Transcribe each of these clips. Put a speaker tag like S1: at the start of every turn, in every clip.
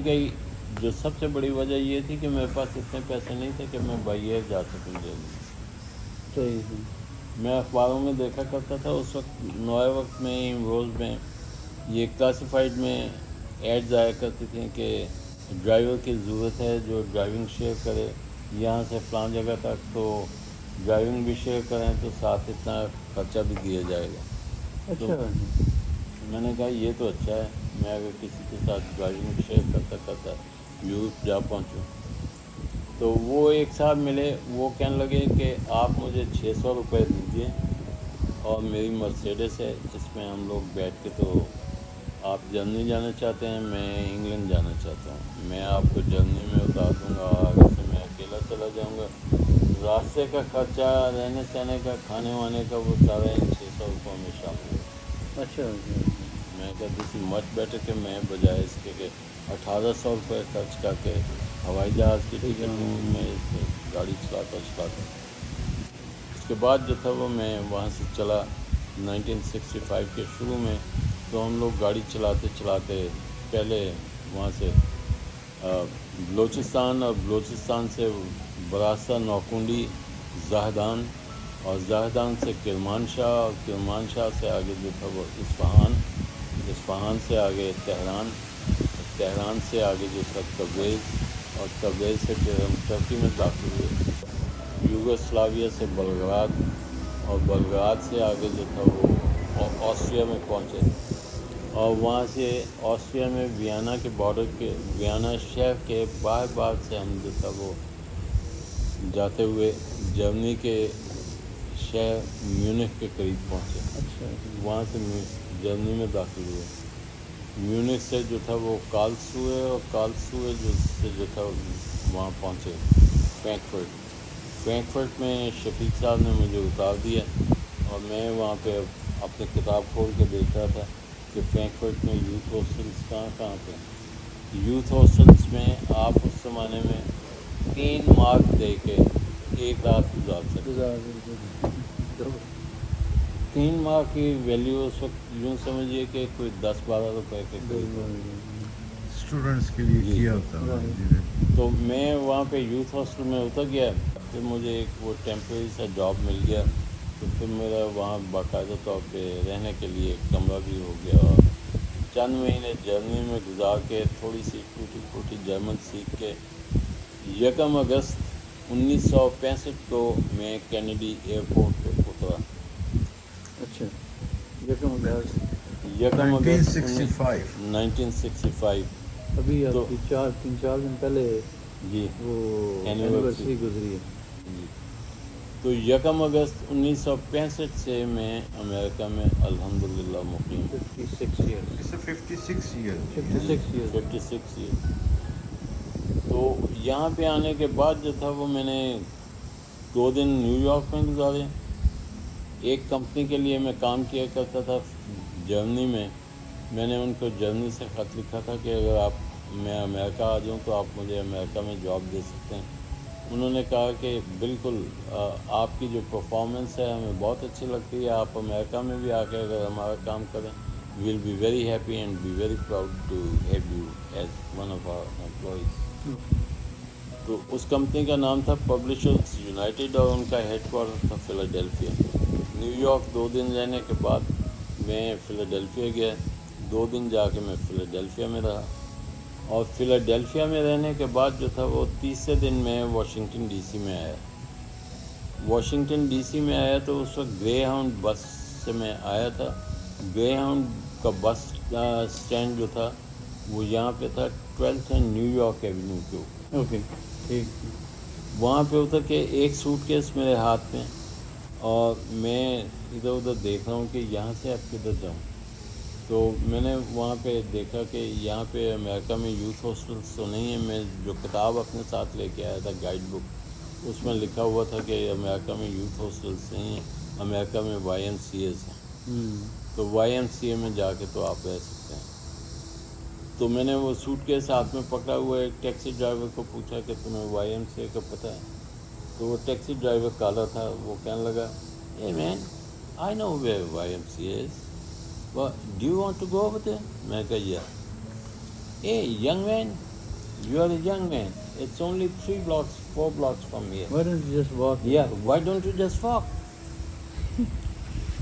S1: گئی. جو سب سے بڑی وجہ یہ تھی کہ میرے پاس اتنے پیسے نہیں تھے کہ میں بائی ایئر جا سکوں دہلی.
S2: صحیح ہے.
S1: میں اخباروں میں دیکھا کرتا تھا اس وقت، نوئے وقت میں، روز میں یہ کلاسیفائڈ میں ایڈز آیا کرتی تھیں کہ ڈرائیور کی ضرورت ہے جو ڈرائیونگ شیئر کرے یہاں سے فلاں جگہ تک، تو ڈرائیونگ بھی شیئر کریں تو ساتھ اتنا خرچہ بھی دیا جائے گا. تو
S2: اچھا
S1: میں نے کہا یہ تو اچھا ہے، میں اگر کسی کے ساتھ ڈرائیونگ شیئر کرتا کرتا یورپ جا پہنچوں. تو وہ ایک صاحب ملے، وہ کہنے لگے کہ آپ مجھے 600 روپے دیجیے اور میری مرسیڈس ہے، اس میں ہم لوگ بیٹھ کے، تو آپ جرمنی جانا چاہتے ہیں، میں انگلینڈ جانا چاہتا ہوں، میں آپ کو جرمنی میں اتار دوں گا، آگے سے میں اکیلا چلا جاؤں گا، راستے کا خرچہ، رہنے سہنے کا، کھانے وانے کا، وہ سارا ان 600 روپوں میں شامل ہے.
S2: اچھا.
S1: میں کہا دس از مچ بیٹر کہ میں بجائے اس کے کہ 1800 روپے خرچ کر کے ہوائی جہاز کی ٹکٹ لوں، میں اس پہ گاڑی چلاتا. اس کے بعد جو تھا وہ میں وہاں سے چلا 1965 کے شروع میں. تو ہم لوگ گاڑی چلاتے چلاتے پہلے وہاں سے بلوچستان، اور بلوچستان سے براسا، نوکونڈی، زاہدان، اور زاہدان سے کرمانشاہ، اور کرمانشاہ سے آگے جو تھا وہ اصفہان، اصفہان سے آگے تہران، تہران سے آگے جو تھا تبریز، اور تبریز سے پھر ہم ترکی میں داخل ہوئے، یوگوسلاویہ سے بلگراد، اور بلگراد سے آگے جو تھا وہ آسٹریا میں پہنچے، اور وہاں سے آسٹریا میں ویانا کے بارڈر کے، ویانا شہر کے باہر سے ہم جو تھا وہ جاتے ہوئے جرمنی کے شہر میونخ کے قریب پہنچے.
S2: اچھا.
S1: وہاں سے جرمنی میں داخل ہوئے. میونخ سے جو تھا وہ کارلسروے، اور کارلسروے جو تھا وہاں پہنچے فرینکفرٹ میں شفیق صاحب نے مجھے اتار دیا، اور میں وہاں پہ اپنی کتاب کھول کے دیکھ رہا تھا کہ فرینکفرٹ میں یوتھ ہاسٹلس کہاں پہ. یوتھ ہاسٹلس میں آپ اس زمانے میں 3 مارک دے کے ایک رات گزار سکتے. 3 ماہ کی ویلیو اس وقت یوں سمجھیے کہ کوئی 10-12 روپے کے قریب.
S3: اسٹوڈنٹس کے لیے
S1: جی
S3: کیا
S1: جی.
S3: ہوتا ہے.
S1: تو میں وہاں پہ یوتھ ہاسٹل میں اتر گیا، پھر مجھے ایک وہ ٹیمپریری سا جاب مل گیا، تو پھر میرا وہاں باقاعدہ طور پہ رہنے کے لیے ایک کمرہ بھی ہو گیا، اور چند مہینے جرمنی میں گزار کے تھوڑی سی ٹوٹی پھوٹی جرمن سیکھ کے 1 اگست 1965 کو میں کینیڈی ایئرپورٹ پہ اترا.
S2: اچھا.
S1: 1 اگست
S3: 1965.
S1: 1965.
S2: ابھی آپ
S1: تو
S2: کی 3-4 دن پہلے
S1: جی
S2: وہ
S1: اینیورسری
S2: اینیورسری گزری ہے.
S1: جی. تو 1 اگست 1965 سے میں امریکہ میں الحمدللہ مقیم.
S2: 56 years.
S3: It's a 56 year.
S2: 56 years.
S1: 56 year. تو یہاں پہ آنے کے بعد جو تھا وہ میں نے 2 دن نیو یارک میں گزارے. ایک کمپنی کے لیے میں کام کیا کرتا تھا جرمنی میں. میں نے ان کو جرمنی سے خط لکھا تھا کہ اگر میں امریکہ آ جاؤں تو آپ مجھے امریکہ میں جاب دے سکتے ہیں. انہوں نے کہا کہ بالکل، آپ کی جو پرفارمنس ہے ہمیں بہت اچھی لگتی ہے، آپ امریکہ میں بھی آ کے اگر ہمارا کام کریں، we will be very happy and be very proud to have you as one of our employees. تو اس کمپنی کا نام تھا پبلشرز یونائٹیڈ، اور ان کا ہیڈ کوارٹر تھا فلاڈیلفیا. نیو یارک 2 دن رہنے کے بعد میں فلاڈیلفیا گیا. 2 دن جا کے میں فلاڈیلفیا میں رہا، اور فلاڈیلفیا میں رہنے کے بعد جو تھا وہ تیسرے دن میں واشنگٹن ڈی سی میں آیا. واشنگٹن ڈی سی میں آیا تو اس وقت گرے ہاؤنڈ بس سے میں آیا تھا. گرے ہاؤنڈ کا بس اسٹینڈ جو تھا وہ یہاں پہ تھا 12th and new York avenue کے اوپر.
S2: اوکے. ٹھیک.
S1: وہاں پہ اتر کے ایک سوٹ کیس میرے ہاتھ میں، اور میں ادھر ادھر دیکھ رہا ہوں کہ یہاں سے اب کدھر جاؤں. تو میں نے وہاں پہ دیکھا کہ یہاں پہ امریکہ میں یوتھ ہاسٹلس تو نہیں ہیں. میں جو کتاب اپنے ساتھ لے کے آیا تھا گائیڈ بک، اس میں لکھا ہوا تھا کہ امریکہ میں یوتھ ہاسٹلس نہیں ہیں، امریکہ میں YMCA's ہیں. تو YMCA میں جا کے تو آپ رہ سکتے ہیں. تو میں نے وہ سوٹ کیس ہاتھ میں پکڑا ہوا ایک ٹیکسی ڈرائیور کو پوچھا کہ تمہیں YMCA کا پتہ ہے؟ تو وہ ٹیکسی ڈرائیور کالا تھا. وہ کہنے لگا Hey man, I know where YMCA is. But do you want to go over there? میں کہا yeah. Hey young man, You are a young man. It's only 3 blocks, 4 blocks from here.
S2: Why don't you just walk?
S1: Yeah, why don't you just walk?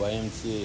S1: YMCA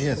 S3: Yes.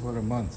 S3: For a month.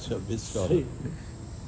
S1: $26।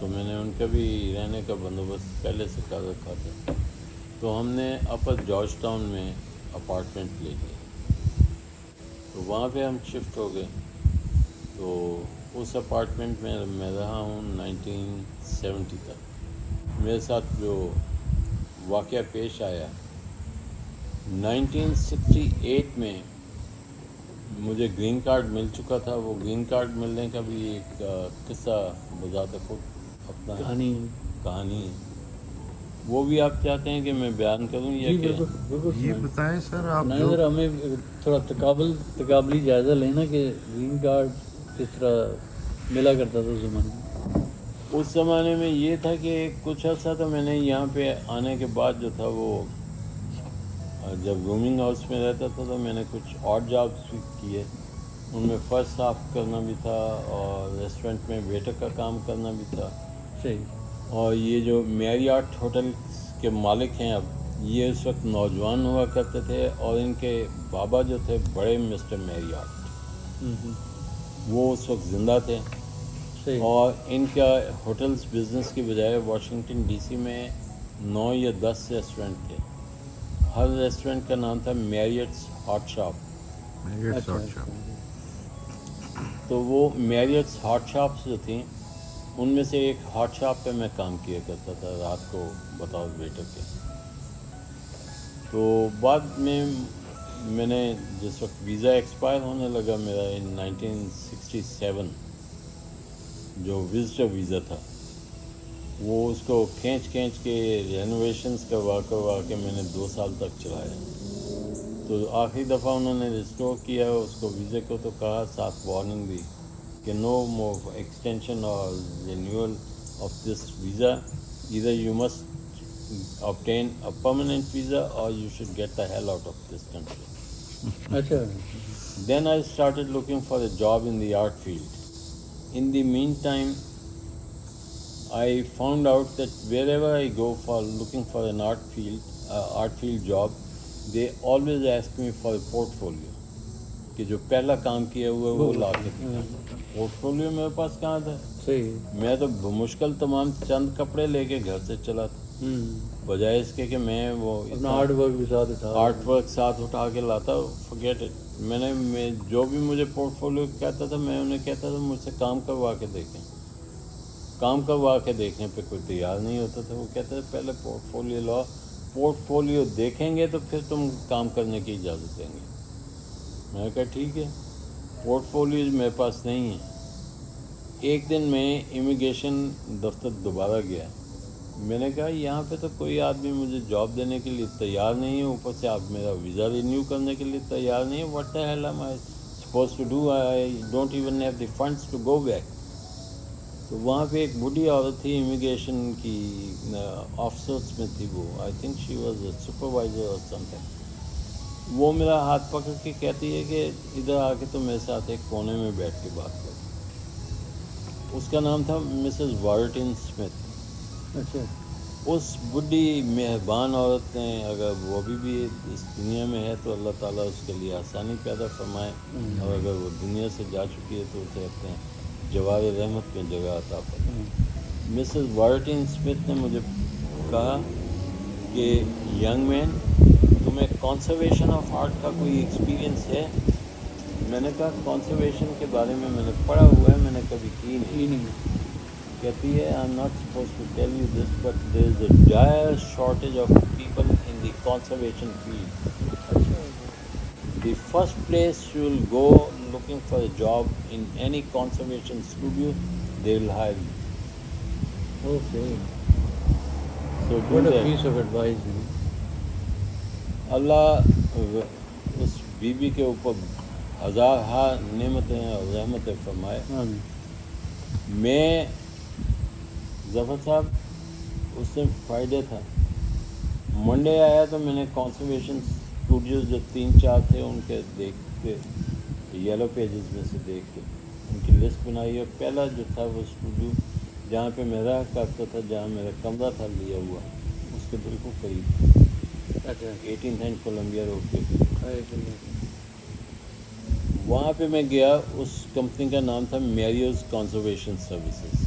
S1: تو میں نے ان کا بھی رہنے کا بندوبست پہلے سے کر رکھا تھا. تو ہم نے اپر جارج ٹاؤن میں اپارٹمنٹ لے لیا. تو وہاں پہ ہم شفٹ ہو گئے. تو اس اپارٹمنٹ میں میں رہا ہوں 1970 تک. میرے ساتھ جو واقعہ پیش آیا 1968 میں مجھے گرین کارڈ مل چکا تھا. وہ گرین کارڈ ملنے کا بھی ایک قصہ بذات خود اپنا کہانی ہے. وہ بھی آپ چاہتے ہیں کہ میں بیان کروں یا
S2: جی
S1: کہ
S2: بالکل
S3: یہ بتائیں سر آپ
S2: نہیں
S3: جو
S2: سر ہمیں تھوڑا تقابلی جائزہ لینا کہ گرین کارڈ کس طرح ملا کرتا تھا اس زمانے میں.
S1: اس زمانے میں یہ تھا کہ کچھ عرصہ تو میں نے یہاں پہ آنے کے بعد جو تھا وہ جب رومنگ ہاؤس میں رہتا تھا تو میں نے کچھ آڈ جابس بھی کیے. ان میں فرش صاف کرنا بھی تھا اور ریسٹورنٹ میں ویٹر کا کام کرنا بھی تھا.
S2: صحیح.
S1: اور یہ جو میریاٹ ہوٹل کے مالک ہیں اب یہ اس وقت نوجوان ہوا کرتے تھے اور ان کے بابا جو تھے بڑے مسٹر میریاٹ وہ اس وقت زندہ تھے.
S2: صحیح.
S1: اور ان کا ہوٹلز بزنس کی بجائے واشنگٹن ڈی سی میں 9 یا 10 ریسٹورنٹ تھے. ہر ریسٹورنٹ کا نام تھا Marriott's hot shop.
S3: Marriott's hot shop.
S1: تو وہ میریٹس ہاٹ شاپس جو تھیں ان میں سے ایک ہاٹ شاپ پہ میں کام کیا کرتا تھا رات کو بطور ویٹر کے. تو بعد میں نے جس وقت ویزا ایکسپائر ہونے لگا میرا 1967 جو وزٹر ویزا تھا وہ اس کو کھینچ کے رینوویشنز کروا کے میں نے 2 سال تک چلایا. تو آخری دفعہ انہوں نے ریسٹور کیا اس کو ویزے کو تو کہا ساتھ وارننگ دی کہ نو مور ایکسٹینشن اور renewal of this visa. Either you must obtain a permanent visa or you should get the hell out of this country.
S2: اچھا.
S1: Then I started looking for a job in the art field. In the meantime, I found out that wherever I go for looking for an art field job, they always ask me for a portfolio. کہ جو پہلا کام کیا ہوا ہے وہ لا کے portfolio میرے پاس کہاں تھا.
S2: صحیح.
S1: میں تو بمشکل تمام چند کپڑے لے کے گھر سے چلا تھا بجائے اس کے کہ میں وہ
S2: اپنا آرٹ ورک بھی ساتھ اٹھا
S1: آرٹ ورک ساتھ اٹھا کے لاتا. forget it. میں جو بھی مجھے پورٹفولیو کہتا تھا میں انہیں کہتا تھا مجھ سے کام کروا کے دیکھیں. کام کروا کے دیکھنے پہ کوئی تیار نہیں ہوتا تھا. وہ کہتے تھے پہلے پورٹفولیو لاؤ, پورٹفولیو دیکھیں گے تو پھر تم کام کرنے کی اجازت دیں گے. میں نے کہا ٹھیک ہے. پورٹفولیوز میرے پاس نہیں ہیں. ایک دن میں امیگریشن دفتر دوبارہ گیا. میں نے کہا یہاں پہ تو کوئی آدمی مجھے جاب دینے کے لیے تیار نہیں ہے, اوپر سے آپ میرا ویزا رینیو کرنے کے لیے تیار نہیں ہے. What the hell am I supposed to do, I don't even have the funds to go back. تو وہاں پہ ایک بوڑھی عورت تھی امیگریشن کی آفیسرس میں تھی. وہ I think she was a supervisor اور سم تھنگ. وہ میرا ہاتھ پکڑ کے کہتی ہے کہ ادھر آ کے تو میرے ساتھ ایک کونے میں بیٹھ کے بات کرو. اس کا نام تھا مسز وارٹن اسمتھ. اچھا. اس بڈھی مہربان عورت نے, اگر وہ ابھی بھی اس دنیا میں ہے تو اللہ تعالیٰ اس کے لیے آسانی پیدا فرمائے, اور اگر وہ دنیا سے جا چکی ہے تو اسے اپنے جوار رحمت میں جگہ عطا فرمائے. مسز وارٹن اسمتھ نے مجھے کہا کہ ینگ مین تمہیں کنزرویشن آف آرٹ کا کوئی ایکسپیرئنس ہے؟ میں نے کہا کنزرویشن کے بارے میں نے پڑھا ہوا ہے, میں نے کبھی کی نہیں. کہتی ہے I am not supposed to tell you this but there is a dire shortage of people in the conservation field. The first place you will go looking for a job in any conservation studio, they will hire you.
S2: Okay.
S1: So do
S2: What a
S1: that.
S2: piece of advice.
S1: اللہ اس بی بی کے اوپر ہزار نعمتیں اور رحمتیں فرمائے. میں ظفر صاحب اس دن فرائیڈے تھا, منڈے آیا تو میں نے کنزرویشن اسٹوڈیوز جو 3-4 تھے ان کے دیکھ کے یلو پیجز میں سے دیکھ کے ان کی لسٹ بنائی, اور پہلا جو تھا وہ اسٹوڈیو جہاں پہ میں رہا کرتا تھا, جہاں میرا کمرہ تھا لیا ہوا, اس کے بالکل قریب. اچھا. 18th اینڈ کولمبیا روڈ پہ. وہاں پہ میں گیا. اس کمپنی کا نام تھا میریوز کنزرویشن سروسز.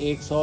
S1: 100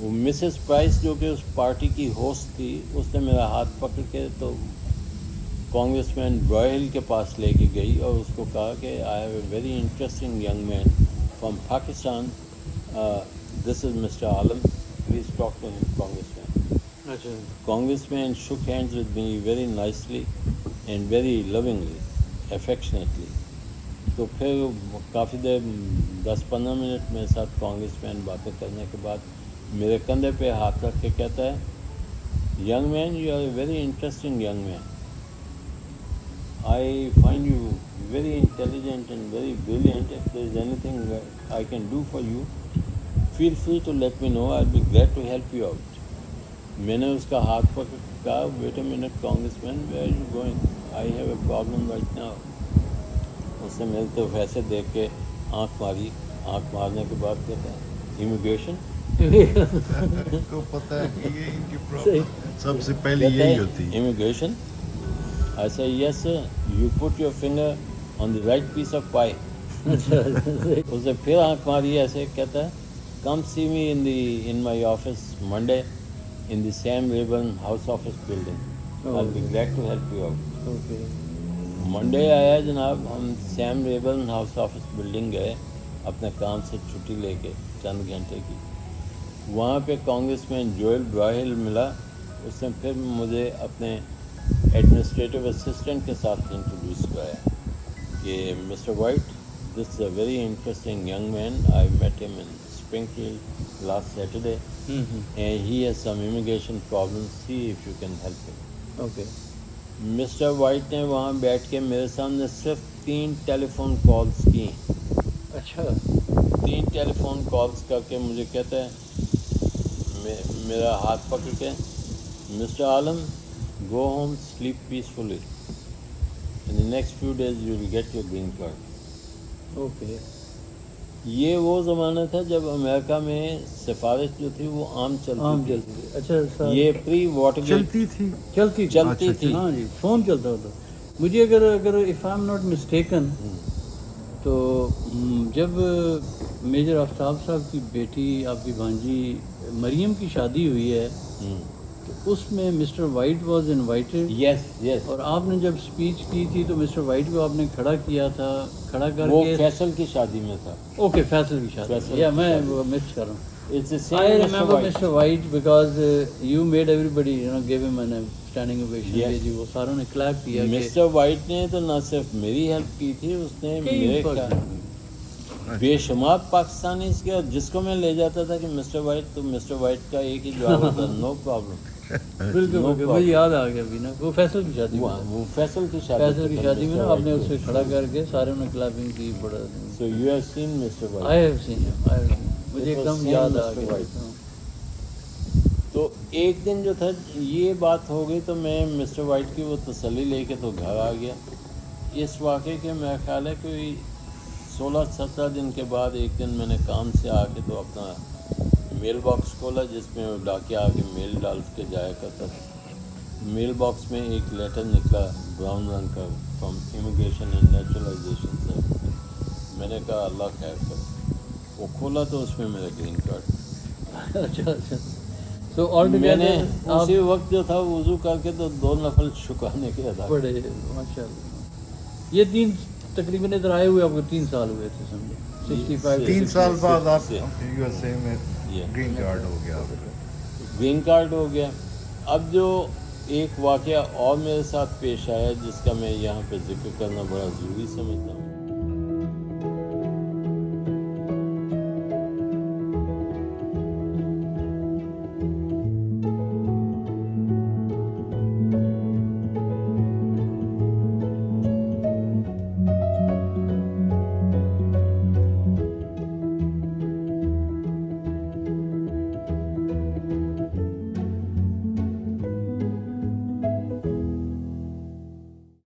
S1: وہ مسز پرائس جو کہ اس پارٹی کی ہوسٹ تھی، اس نے میرا ہاتھ پکڑ کے تو کانگریس مین برائل کے پاس لے کے گئی اور اس کو کہا کہ I have a very interesting young man from Pakistan, this is mister Alam, please talk to him. Congress مین
S2: اچھا
S1: Congressman shook hands with me very nicely and very lovingly, affectionately. تو پھر کافی دیر 10-15 منٹ میرے ساتھ کانگریس مین باتیں کرنے کے بعد میرے کندھے پہ ہاتھ رکھ کے کہتا ہے، young man you are a very interesting young man, I find you very intelligent and very brilliant. If there is any thing I can do for you feel free to let me know, I will be glad to help you out. میں نے اس کا ہاتھ پکڑ کہا، wait a minute Congress main, where are you going, I have a problem right now. اس نے میری طرف ایسے دیکھ کے آنکھ ماری، آنکھ مارنے کے بعد کہتا ہے امیگریشن.
S3: کو پتہ ہے کہ یہ ان کی پرابلم سب سے پہلے یہی ہوتی ہے.
S1: Immigration. I say yes sir, you put your finger on the right piece of pie. اس نے پھر آنکھ ماری ایسے، کہتا ہے come see me in my office Monday in the Sam Rayburn House Office building. I'll be glad to help you out.
S2: Okay.
S1: Monday آیا جناب، ہم سیم ریبرن ہاؤس آفس بلڈنگ گئے اپنے کام سے چھٹی لے کے چند گھنٹے کی. وہاں پہ کانگریس مین جوئل براہل ملا. اس نے پھر مجھے اپنے ایڈمنسٹریٹو اسسٹنٹ کے ساتھ انٹروڈیوس کرایا کہ mister White, this is a very interesting young man, I met him in Springfield last Saturday and he has some immigration problems, see if you can help him.
S2: Okay.
S1: Mister White نے وہاں بیٹھ کے میرے سامنے صرف 3 ٹیلی phone calls کی.
S2: اچھا.
S1: 3 ٹیلی phone calls کر کے مجھے کہتا ہے، میرا ہاتھ پکڑ کے، mister Alam go home sleep peacefully, in the next few days you will get your green card.
S2: Okay.
S1: یہ وہ زمانہ تھا جب امریکہ میں سفارش جو تھی وہ عام چلتی تھی.
S2: اچھا سر.
S1: یہ پری واٹر
S3: چلتی تھی.
S2: چلتی
S1: تھی.
S2: ہاں جی، فون چلتا ہوتا. مجھے اگر if I am not mistaken تو جب میجر آفتاب صاحب کی بیٹی، آپ کی بھانجی مریم کی شادی ہوئی ہے، تو اس میں مسٹر وائٹ واز انوائٹیڈ.
S1: یس.
S2: اور آپ نے جب اسپیچ کی تھی تو مسٹر وائٹ کو آپ نے کھڑا کیا تھا، کھڑا کر
S1: وہ
S2: کے.
S1: فیصل کی شادی میں تھا.
S2: اوکے، فیصل کی شادی. یا میں مکس کر رہا ہوں.
S1: It's the same
S2: I
S1: Mr.
S2: remember
S1: White.
S2: Mr. White because you made everybody, gave him a standing ovation.
S1: Yes.
S2: جی وہ ساروں نے کلیپ کیا.
S1: مسٹر وائٹ نے تو نہ صرف میری ہیلپ کی تھی، اس نے میرے بے شمار پاکستانیز کے، جس کو میں لے جاتا تھا کہ مسٹر وائٹ، تو مسٹر وائٹ کا ایک ہی جواب ہوتا، نو پرابلم.
S2: بالکل مجھے یاد آ گیا ابھی نا، وہ فیصل کی شادی میں.
S1: وہ فیصل کی
S2: شادی میں نا آپ نے اسے کھڑا کر کے سارے نے کلیپنگ کی. بڑا.
S1: So you have seen Mr. White.
S2: I have seen him. مجھے ایک دم یاد آ گیا.
S1: تو ایک دن جو تھا یہ بات ہو گئی تو میں مسٹر وائٹ کی وہ تسلی لے کے تو گھر آ گیا. اس واقعے کے میرا خیال ہے کوئی 16-17 دن کے بعد ایک دن میں نے کام سے آ کے تو اپنا میل باکس کھولا، جس میں ڈاکیا آ کے میل ڈال کے جایا کرتا تھا. میل باکس میں ایک لیٹر نکلا براؤن رنگ کا، فرام امیگریشن اینڈ نیچرلائزیشن سے. میں نے کہا اللہ خیر کرے. وہ کھولا تو اس میں میرا گرین کارڈ.
S2: اچھا. تو
S1: میں نے اسی وقت جو تھا وضو کر کے تو 2 نفل شکرانے کے ادا
S2: بڑے ماشاء اللہ. یہ 3 تقریباً ادھر آئے ہوئے آپ کو 3 سال ہوئے تھے سمجھے. 65
S3: 3 سال بعد آپ یو ایس اے میں گرین کارڈ ہو گیا.
S1: گرین کارڈ ہو گیا. اب جو ایک واقعہ اور میرے ساتھ پیش آیا جس کا میں یہاں پہ ذکر کرنا بڑا ضروری سمجھتا ہوں.